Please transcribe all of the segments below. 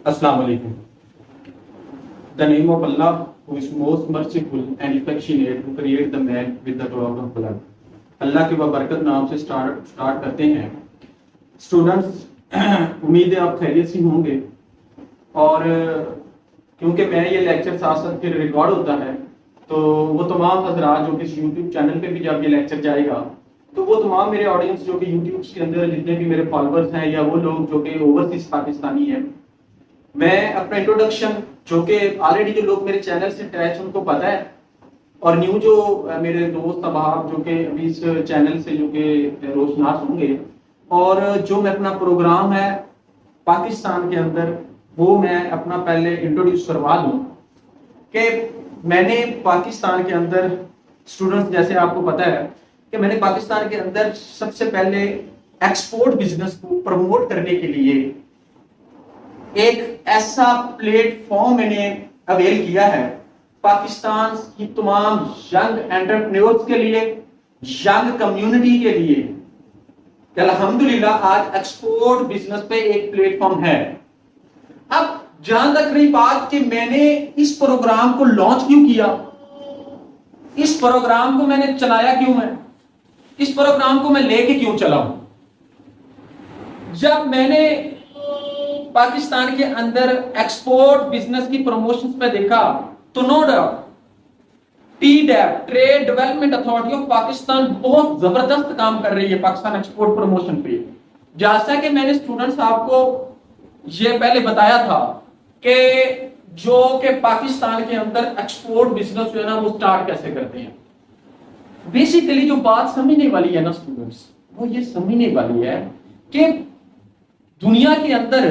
Assalamu alaikum. The name of Allah, who is most merciful and affectionate, who created the man with the cloud of blood. اللہ کی ببرکت نام سے start کرتے ہیں. Students, امید ہے آپ خیریت سے ہوں گے. اور کیونکہ میں یہ لیکچر ساتھ ساتھ پھر ریکارڈ ہوتا ہے، تو وہ تمام حضرات جو کہ یوٹیوب چینل پہ بھی جب یہ لیکچر جائے گا تو وہ تمام میرے آڈینس جو کہ یوٹیوب کے اندر جتنے بھی میرے فالوورز ہیں یا وہ لوگ جو کہ اوورسیز پاکستانی ہیں، میں اپنا انٹروڈکشن جو کہ آلریڈی جو لوگ میرے چینل سے اٹیچ ان کو پتہ ہے، اور نیو جو میرے دوست احباب جو کہ ابھی اس چینل سے جو کہ روشناس ہوں گے، اور جو میں اپنا پروگرام ہے پاکستان کے اندر وہ میں اپنا پہلے انٹروڈیوس کروا دوں کہ میں نے پاکستان کے اندر اسٹوڈنٹس، جیسے آپ کو پتہ ہے کہ میں نے پاکستان کے اندر سب سے پہلے ایکسپورٹ بزنس کو پروموٹ کرنے کے لیے ایک ایسا پلیٹ فارم میں نے اویل کیا ہے پاکستان کی تمام ینگ انٹرپرینیورز کے لیے، ینگ کمیونٹی کے لیے، کہ الحمدللہ آج ایکسپورٹ بزنس پہ ایک پلیٹ فارم ہے. اب جہاں تک رہی بات کہ میں نے اس پروگرام کو لانچ کیوں کیا، اس پروگرام کو میں نے چلایا کیوں ہے، اس پروگرام کو میں لے کے کیوں چلا ہوں. جب میں نے پاکستان کے اندر ایکسپورٹ بزنس کی پروموشنز پہ دیکھا تو no doubt TDAP trade development authority of Pakistan بہت زبردست کام کر رہی ہے پاکستان ایکسپورٹ پروموشن پہ. جیسا کہ میں نے اسٹوڈنٹس آپ کو یہ پہلے بتایا تھا کہ جو کہ پاکستان کے اندر ایکسپورٹ بزنس جو ہے نا وہ سٹارٹ کیسے کرتے ہیں. بیسیکلی جو بات سمجھنے والی ہے نا اسٹوڈنٹس، وہ یہ سمجھنے والی ہے کہ دنیا کے اندر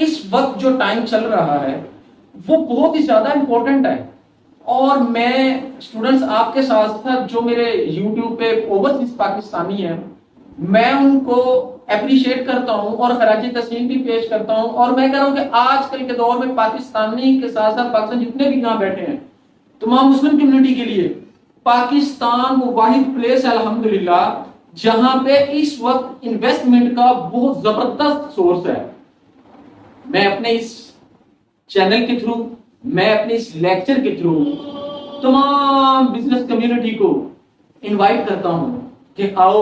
اس وقت جو ٹائم چل رہا ہے وہ بہت ہی زیادہ امپورٹنٹ ہے. اور میں اسٹوڈنٹس آپ کے ساتھ ساتھ جو میرے یوٹیوب پہ اوورسیز پاکستانی ہیں، میں ان کو اپریشیٹ کرتا ہوں اور خراج تحسین بھی پیش کرتا ہوں. اور میں کہہ رہا ہوں کہ آج کل کے دور میں پاکستانی کے ساتھ ساتھ پاکستان جتنے بھی یہاں بیٹھے ہیں تمام مسلم کمیونٹی کے لیے پاکستان وہ واحد پلیس ہے الحمدللہ جہاں پہ اس وقت انویسٹمنٹ کا بہت زبردست سورس ہے. میں اپنے اس چینل کے تھرو، میں اپنے اس لیکچر کے تھرو تمام بزنس کمیونٹی کو انوائٹ کرتا ہوں کہ آؤ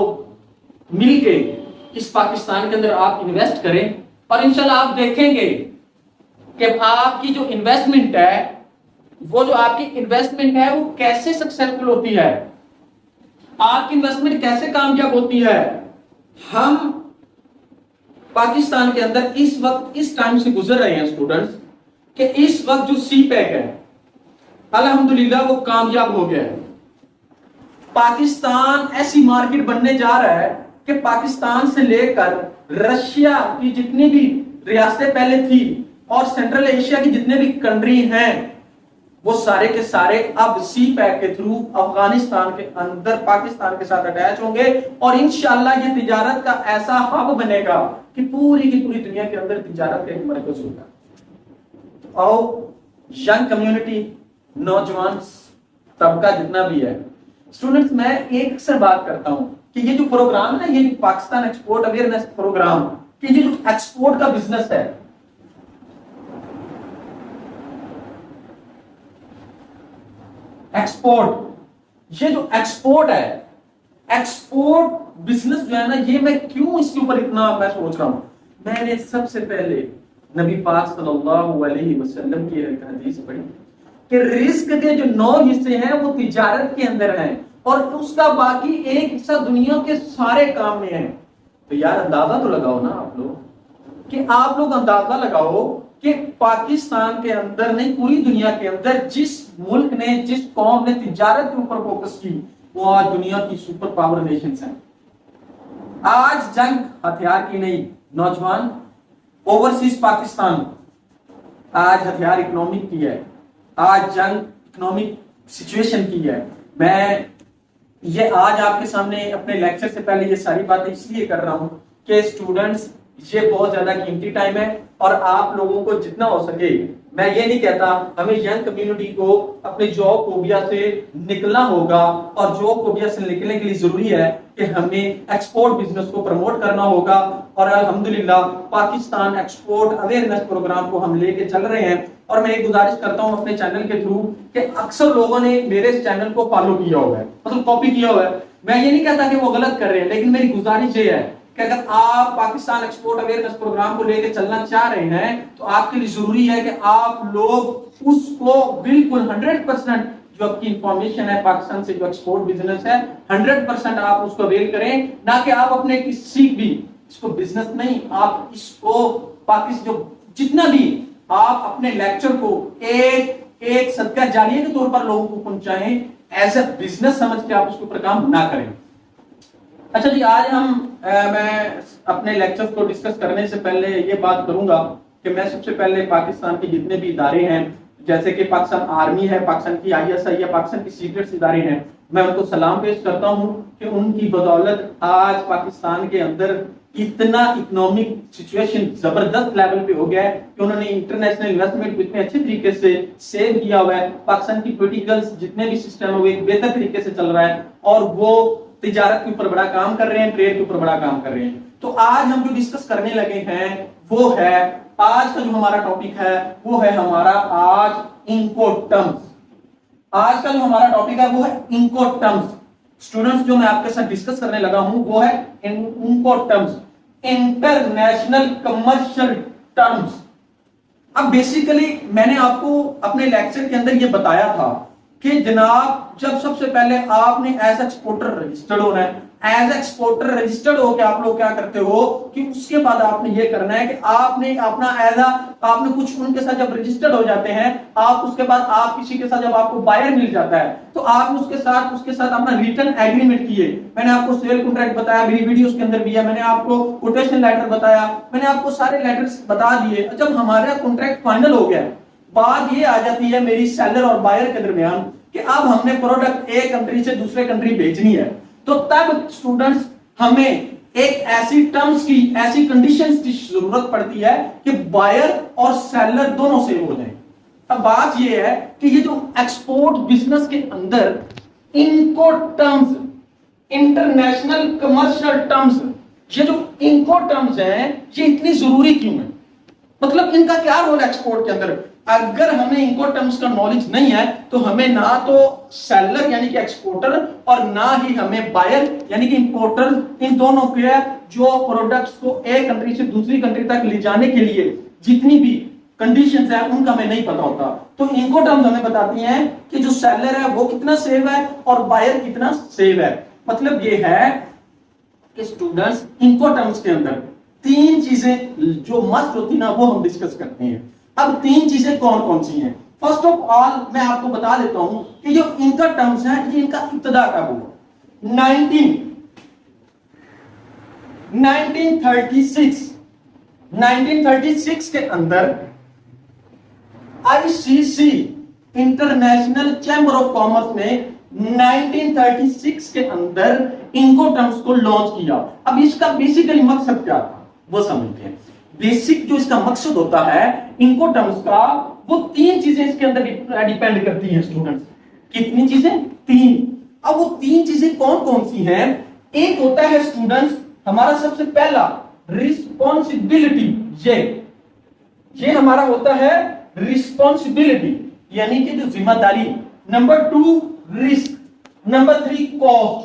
مل کے اس پاکستان کے اندر آپ انویسٹ کریں، اور انشاءاللہ آپ دیکھیں گے کہ آپ کی جو انویسٹمنٹ ہے وہ جو آپ کی انویسٹمنٹ ہے وہ کیسے سکسیسفل ہوتی ہے، آپ کی انویسٹمنٹ کیسے کامیاب ہوتی ہے. ہم پاکستان کے اندر اس وقت اس ٹائم سے گزر رہے ہیں اسٹوڈنٹس کہ اس وقت جو سی پیک ہے الحمدللہ وہ کامیاب ہو گیا ہے. پاکستان ایسی مارکیٹ بننے جا رہا ہے کہ پاکستان سے لے کر رشیا کی جتنی بھی ریاستیں پہلے تھی اور سینٹرل ایشیا کی جتنے بھی کنٹری ہیں وہ سارے کے سارے اب سی پیک کے تھرو افغانستان کے اندر پاکستان کے ساتھ اٹیچ ہوں گے، اور انشاءاللہ یہ تجارت کا ایسا ہب بنے گا کہ پوری کی پوری دنیا کے اندر تجارت کا ایک مرکز ہوگا. آؤ ینگ کمیونٹی، نوجوان طبقہ جتنا بھی ہے، اسٹوڈنٹس میں ایک اکثر بات کرتا ہوں کہ یہ جو پروگرام ہے نا، یہ پاکستان ایکسپورٹ اویئرنیس پروگرام، کہ یہ جو ایکسپورٹ کا بزنس ہے، ایکسپورٹ، یہ جو ایکسپورٹ ہے، ایکسپورٹ بزنس جو ہے نا، یہ میں کیوں اس کے اوپر اتنا میں سوچ رہا ہوں. میں نے سب سے پہلے نبی پاک صلی اللہ علیہ وسلم کی ایک حدیث پڑھی کہ رزق کے جو 9 حصے ہیں وہ تجارت کے اندر ہیں اور اس کا باقی ایک حصہ دنیا کے سارے کام میں ہے. تو یار اندازہ تو لگاؤ نا آپ لوگ اندازہ لگاؤ کہ پاکستان کے اندر نہیں پوری دنیا کے اندر جس ملک نے، جس قوم نے تجارت کے اوپر فوکس کی وہ آج دنیا کی سپر پاور نیشنز ہیں. آج جنگ ہتھیار کی نہیں، نوجوان اوورسیز پاکستان آج ہتھیار اکنامک کی ہے، آج جنگ اکنامک سچویشن کی ہے. میں یہ آج آپ کے سامنے اپنے لیکچر سے پہلے یہ ساری باتیں اس لیے کر رہا ہوں کہ اسٹوڈنٹس یہ بہت زیادہ قیمتی ٹائم ہے، اور آپ لوگوں کو جتنا ہو سکے، میں یہ نہیں کہتا ہمیں ینگ کمیونٹی کو اپنے جاب فوبیا سے نکلنا ہوگا، اور جاب فوبیا سے نکلنے کے لیے ضروری ہے کہ ہمیں ایکسپورٹ بزنس کو پروموٹ کرنا ہوگا. اور الحمدللہ پاکستان ایکسپورٹ اویئرنیس پروگرام کو ہم لے کے چل رہے ہیں. اور میں یہ گزارش کرتا ہوں اپنے چینل کے تھرو کہ اکثر لوگوں نے میرے اس چینل کو فالو کیا ہوا ہے, مطلب کاپی کیا ہوا ہے. میں یہ نہیں کہتا کہ وہ غلط کر رہے ہیں, لیکن میری گزارش یہ ہے کہ اگر آپ پاکستان ایکسپورٹ اویئرنیس پروگرام کو لے کے چلنا چاہ رہے ہیں تو آپ کے لیے ضروری ہے کہ آپ لوگ اس کو بالکل 100% جو آپ کی انفارمیشن ہے پاکستان سے جو ایکسپورٹ بزنس ہے 100% آپ اس کو اویل کریں, نہ کہ آپ اپنے کسی بھی اس کو بزنس نہیں, آپ اس کو پاکستان جو جتنا بھی آپ اپنے لیکچر کو ایک صدقہ جاریہ کے طور پر لوگوں کو پہنچائیں, ایز اے بزنس سمجھ کے آپ اس کے اوپر کام نہ کریں. اچھا جی, آج میں اپنے لیکچر کو ڈسکس کرنے سے پہلے یہ بات کروں گا کہ میں سب سے پہلے پاکستان کے جتنے بھی ادارے ہیں, جیسے کہ پاکستان آرمی ہے, پاکستان کی ISI ہے, پاکستان کی سیکرٹس ادارے ہیں, میں ان کو سلام پیش کرتا ہوں کہ ان کی بدولت آج پاکستان کے اندر اتنا اکنامک سچویشن زبردست لیول پہ ہو گیا ہے کہ انہوں نے انٹرنیشنل انویسٹمنٹ کو اتنے اچھے طریقے سے سیو کیا ہوا ہے. پاکستان کی پولیٹیکلز جتنے بھی سسٹم ہے وہ ایک بہتر طریقے سے چل رہا ہے, اور وہ تجارت کے اوپر بڑا کام کر رہے ہیں, ٹریڈ کے اوپر بڑا کام کر رہے ہیں. تو آج ہم جو ڈسکس کرنے لگے ہیں وہ ہے, آج کا جو ہمارا ٹاپک ہے وہ ہے ہمارا آج انکوٹ ٹرمز. آج کا جو ہمارا ٹاپک ہے وہ ہے انکوٹ ٹرمز. اسٹوڈنٹس جو میں آپ کے ساتھ ڈسکس کرنے لگا ہوں وہ ہے انکوٹ ٹرمز, انٹرنیشنل کمرشل ٹرمز. اب بیسیکلی میں نے آپ کو اپنے لیکچر کے اندر یہ بتایا تھا کہ جناب جب سب سے پہلے آپ نے ایز ایکسپورٹر رجسٹرڈ ہونا ہے, ایز ایکسپورٹر رجسٹرڈ ہو کے آپ لوگ کیا کرتے ہو کہ اس کے بعد آپ نے یہ کرنا ہے کہ آپ نے اپنا آپ نے کچھ ان کے ساتھ جب رجسٹرڈ ہو جاتے ہیں آپ, اس کے بعد آپ کسی کے ساتھ جب آپ کو بائر مل جاتا ہے تو آپ اس کے ساتھ اپنا ریٹن ایگریمنٹ کیے. میں نے آپ کو سیل کانٹریکٹ بتایا, میری ویڈیوز کے اندر بھی ہے, میں نے آپ کو کوٹیشن لیٹر بتایا, میں نے آپ کو سارے لیٹرز بتا دیے. جب ہمارا کانٹریکٹ فائنل ہو گیا, بات یہ آ جاتی ہے میری سیلر اور بائر کے درمیان کہ اب ہم نے پروڈکٹ ایک کنٹری سے دوسرے کنٹری بھیجنی ہے. تو تب اسٹوڈنٹس ہمیں ایک ایسی ٹرمز کی, ایسی کنڈیشنز کی ضرورت پڑتی ہے کہ بائر اور سیلر دونوں سیو ہو جائیں. اب بات یہ ہے کہ یہ جو ایکسپورٹ بزنس کے اندر incoterms, international commercial terms, یہ جو انکوٹ ٹرمز ہیں یہ اتنی ضروری کیوں ہیں, مطلب ان کا کیا رول ہے ایکسپورٹ کے اندر. اگر ہمیں انکوٹ ٹرمز کا نالج نہیں ہے تو ہمیں نہ تو سیلر یعنی کہ ایکسپورٹر اور نہ ہی ہمیں بائر یعنی کہ امپورٹر, ان دونوں کے جو پروڈکٹس کو ایک کنٹری سے دوسری کنٹری تک لے جانے کے لیے جتنی بھی کنڈیشنز ہیں ان کا ہمیں نہیں پتا ہوتا. تو انکوٹ ٹرمز ہمیں بتاتی ہیں کہ جو سیلر ہے وہ کتنا سیو ہے اور بائر کتنا سیو ہے. مطلب یہ ہے کہ اسٹوڈنٹس انکوٹ ٹرمز کے اندر تین چیزیں جو مسٹ ہوتی نا وہ ہم ڈسکس کرتے ہیں. اب تین چیزیں کون کون سی ہیں؟ فرسٹ آف آل میں آپ کو بتا دیتا ہوں کہ جو انکوٹ ٹرمز ہیں یہ ان کا ابتدا کب ہوا. 1936 کے اندر ICC international chamber of commerce نے 1936 کے اندر انکوٹ ٹرمز کو لانچ کیا. اب اس کا بیسیکلی مقصد کیا تھا وہ سمجھتے ہیں. بیسک جو اس کا مقصد ہوتا ہے انکوٹ ٹرمز کا, وہ تین چیزیں اس کے اندر ڈیپینڈ کرتی ہیں اسٹوڈنٹس. کتنی چیزیں؟ تین. اب وہ تین چیزیں کون کون سی ہیں؟ ایک ہوتا ہے اسٹوڈنٹس ہمارا سب سے پہلا رسپانسبلٹی, یہ ہمارا ہوتا ہے رسپانسبلٹی یعنی کہ جو ذمہ داری. Number 2 risk, number 3 cost.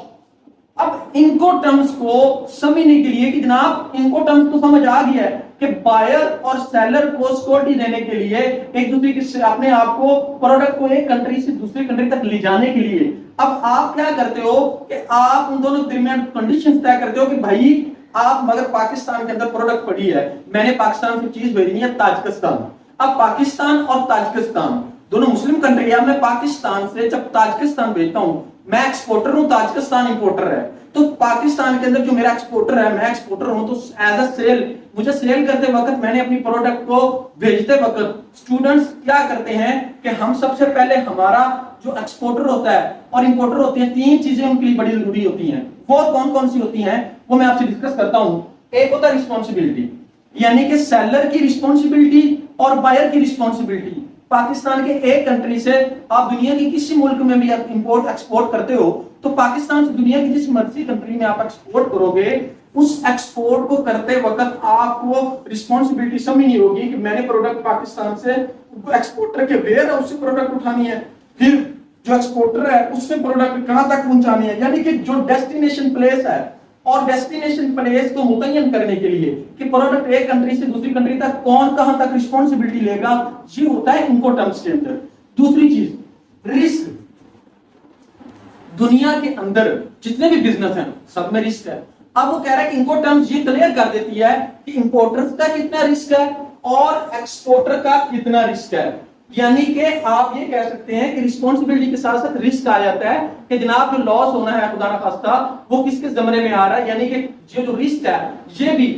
اب انکوٹ ٹرمز کو سمجھنے کے لیے کہ جناب انکوٹ ٹرمز کو سمجھ آ گیا ہے کہ بائر اور سیلر کو سیکورٹی دینے کے لیے ایک دوسرے کے اپنے آپ کو پروڈکٹ کو ایک کنٹری سے دوسری کنٹری تک لے جانے کے لیے اب آپ کیا کرتے ہو کہ آپ ان دونوں کے درمیان کنڈیشنز طے کرتے ہو کہ بھائی آپ مگر پاکستان کے اندر پروڈکٹ پڑی ہے, میں نے پاکستان سے چیز بھیجنی ہے تاجکستان. اب پاکستان اور تاجکستان دونوں مسلم کنٹری ہے, میں پاکستان سے جب تاجکستان بھیجتا ہوں, میں ایکسپورٹر ہوں, تاجکستان امپورٹر ہے. تو پاکستان کے اندر جو میرا ایکسپورٹر ہے, میں ایکسپورٹر ہوں, تو ایز اے سیل مجھے سیل کرتے وقت میں نے اپنی پروڈکٹ کو بھیجتے وقت اسٹوڈنٹس کیا کرتے ہیں کہ ہم سب سے پہلے ہمارا جو ایکسپورٹر ہوتا ہے اور امپورٹر ہوتے ہیں, تین چیزیں ان کے لیے بڑی ضروری ہوتی ہیں. وہ کون کون سی ہوتی ہیں وہ میں آپ سے ڈسکس کرتا ہوں. ایک ہوتا ہے رسپانسبلٹی یعنی کہ سیلر کی رسپانسبلٹی اور بائر کی رسپانسبلٹی. پاکستان کے ایک کنٹری سے آپ دنیا کی کسی ملک میں بھی امپورٹ ایکسپورٹ کرتے ہو تو پاکستان سے دنیا کی جس مرضی کنٹری میں آپ ایکسپورٹ کرو گے, اس ایکسپورٹ کو کرتے وقت آپ کو رسپانسبلٹی سمجھنی ہوگی کہ میں نے پروڈکٹ پاکستان سے ایکسپورٹر کے ویئر ہاؤس سے پروڈکٹ اٹھانی ہے، پھر جو ایکسپورٹر ہے اس نے پروڈکٹ کہاں تک پہنچانی ہے، یعنی کہ جو ڈیسٹینیشن پلیس ہے اور ڈیسٹینیشن پلیس کو متعین کرنے کے لیے کہ پروڈکٹ ایک کنٹری سے دوسری کنٹری تک کون کہاں تک رسپانسبلٹی لے گا، یہ ہوتا ہے انکوٹرمز کے اندر۔ دوسری چیز رسک، دنیا کے اندر جتنے بھی بزنس ہیں سب میں رسک ہے۔ اب وہ کہہ رہا ہے کہ انکوٹرمز یہ کلیئر کر دیتی ہے کہ امپورٹرز کا کتنا رسک ہے اور ایکسپورٹر کا کتنا رسک ہے، یعنی کہ آپ یہ کہہ سکتے ہیں کہ رسپانسبلٹی کے ساتھ ساتھ رسک آ جاتا ہے کہ جناب جو لاس ہونا ہے خدا نخواستہ وہ کس کے زمرے میں آ رہا ہے، یعنی کہ یہ جو رسک ہے یہ بھی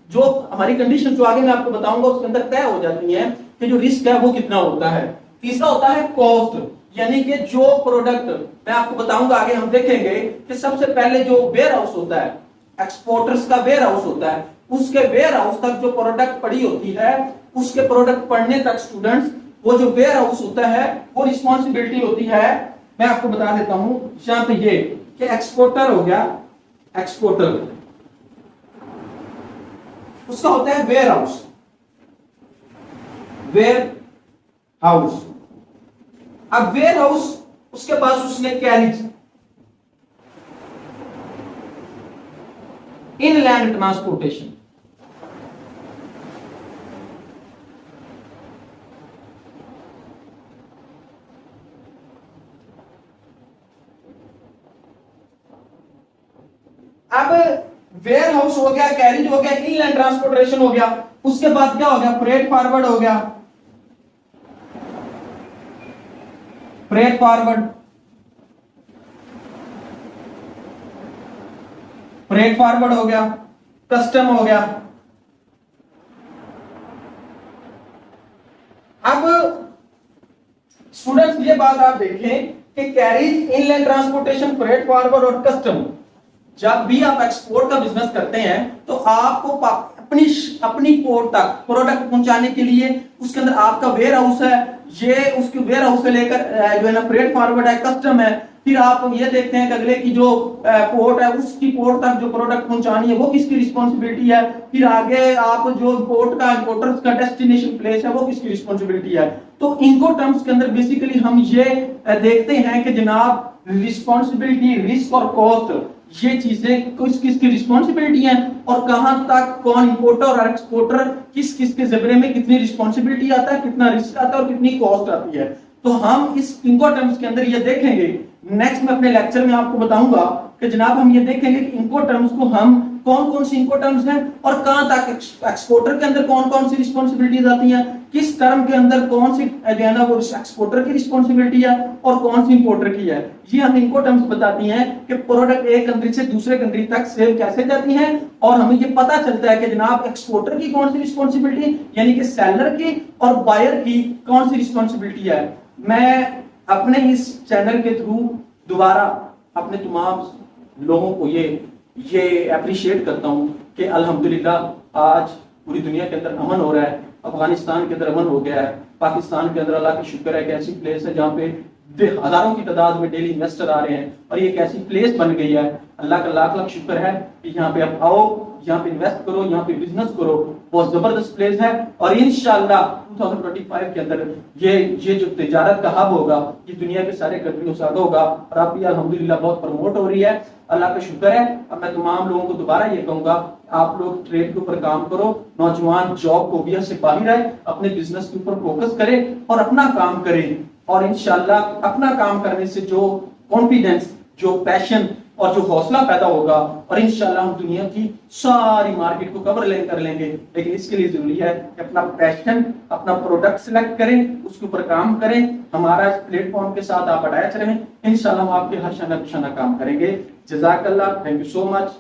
جو ہماری کنڈیشن جو آگے میں آپ کو بتاؤں گا اس کے اندر طے ہو جاتی ہیں کہ جو رسک ہے وہ کتنا ہوتا ہے۔ تیسرا ہوتا ہے کاسٹ، یعنی کہ جو پروڈکٹ میں آپ کو بتاؤں گا آگے ہم دیکھیں گے کہ سب سے پہلے جو ویئر ہاؤس ہوتا ہے، ایکسپورٹرز کا ویئر ہاؤس ہوتا ہے، اس کے ویئر ہاؤس تک جو پروڈکٹ پڑی ہوتی ہے، اس کے پروڈکٹ پڑھنے تک سٹوڈنٹس وہ جو ویئر ہاؤس ہوتا ہے وہ رسپانسبلٹی ہوتی ہے۔ میں آپ کو بتا دیتا ہوں یہاں پہ یہ کہ ایکسپورٹر ہو گیا، ایکسپورٹر اس کا ہوتا ہے ویئر ہاؤس، ویئر ہاؤس۔ اب ویئر ہاؤس اس کے پاس اس نے کیریج، ان لینڈ ٹرانسپورٹیشن، اب ویئر ہاؤس ہو گیا، کیریج ہو گیا، ان لینڈ ٹرانسپورٹیشن ہو گیا، اس کے بعد کیا ہو گیا، فریٹ فارورڈ ہو گیا، فریٹ فارورڈ، فریٹ فارورڈ ہو گیا، کسٹم ہو گیا۔ اب اسٹوڈنٹس یہ بات آپ دیکھیں کہ کیریج، ان لینڈ ٹرانسپورٹیشن، فریٹ فارورڈ اور کسٹم، جب بھی آپ ایکسپورٹ کا بزنس کرتے ہیں تو آپ کو اپنی پورٹ تک پروڈکٹ پہنچانے کے لیے اس کے اندر آپ کا ویئر ہاؤس ہے، یہ اس کے ویئر ہاؤس سے لے کر جو ہے نا فریٹ فارورڈ ہے، کسٹم ہے، پھر آپ یہ دیکھتے ہیں کہ اگلے کی جو پورٹ ہے اس کی پورٹ تک جو پروڈکٹ پہنچانی ہے وہ کس کی رسپانسبلٹی ہے، پھر آگے آپ جو پورٹ کا امپورٹرز کا ڈیسٹینیشن پلیس ہے وہ کس کی رسپانسبلٹی ہے۔ تو انکو ٹرمز کے اندر بیسیکلی ہم یہ دیکھتے ہیں کہ جناب رسپانسبلٹی، رسک اور کاسٹ، یہ چیزیں کس کس کی رسپانسبلٹی ہیں اور کہاں تک کون امپورٹر اور ایکسپورٹر کس کس کے زمرے میں کتنی رسپانسبلٹی آتا ہے، کتنا رسک آتا ہے اور کتنی کاسٹ آتی ہے۔ تو ہم اس انکو ٹرمز کے اندر یہ دیکھیں گے، نیکسٹ میں اپنے لیکچر میں آپ کو بتاؤں گا کہ جناب ہم یہ دیکھیں گے کہ انکو ٹرمز کو ہم کون کون سی انکو ٹرمز ہیں اور کہاں تک ایکسپورٹر کے اندر کون کون سی رسپانسبلٹیز آتی ہیں، کس ٹرم کے اندر کون سی جو ہے نا وہ ایکسپورٹر کی رسپانسبلٹی ہے اور کون سی امپورٹر کی ہے۔ یہ ہم انکو ٹرمز بتاتی ہیں کہ پروڈکٹ ایک کنٹری سے دوسرے کنٹری تک سیل کیسے جاتی ہیں، اور ہمیں یہ پتہ چلتا ہے کہ جناب ایکسپورٹر کی کون سی رسپانسبلٹی یعنی کہ سیلر کی اور بائر کی کون سی رسپانسبلٹی ہے۔ میں اپنے اس چینل کے تھرو دوبارہ اپنے تمام لوگوں کو یہ اپریشیٹ کرتا ہوں کہ الحمدللہ آج پوری دنیا کے اندر امن ہو رہا ہے، افغانستان کے اندر امن ہو گیا ہے، پاکستان کے اندر اللہ کا شکر ہے کہ ایسی پلیس ہے جہاں پہ ہزاروں کی تعداد میں ڈیلی انویسٹر آ رہے ہیں اور یہ ایک ایسی پلیس بن گئی ہے، اللہ کا لاکھ لاکھ شکر ہے کہ یہاں پہ آپ آؤ، یہاں پہ انویسٹ کرو، یہاں پہ بزنس کرو، بہت زبردست پلیس ہے۔ اور انشاءاللہ 2025 کے اندر یہ جو تجارت کا ہب ہوگا یہ دنیا کے سارے کنٹریوں سے آگے ہوگا اور اب بھی الحمدللہ بہت پروموٹ ہو رہی ہے، اللہ کا شکر ہے۔ اب میں تمام لوگوں کو دوبارہ یہ کہوں گا آپ لوگ ٹریڈ کے اوپر کام کرو، نوجوان جاب فوبیا سے باہر آئے، اپنے بزنس کے اوپر فوکس کریں اور اپنا کام کریں، اور انشاءاللہ اپنا کام کرنے سے جو کانفیڈنس، جو پیشن اور جو حوصلہ پیدا ہوگا اور انشاءاللہ ہم دنیا کی ساری مارکیٹ کو کور کر لیں گے، لیکن اس کے لیے ضروری ہے کہ اپنا پیشن، اپنا پروڈکٹ سلیکٹ کریں، اس کے اوپر کام کریں، ہمارا اس پلیٹ فارم کے ساتھ آپ اٹیچ رہیں، انشاءاللہ ہم آپ کے ہر شانہ بشانہ کام کریں گے۔ جزاک اللہ، تھینک یو سو مچ۔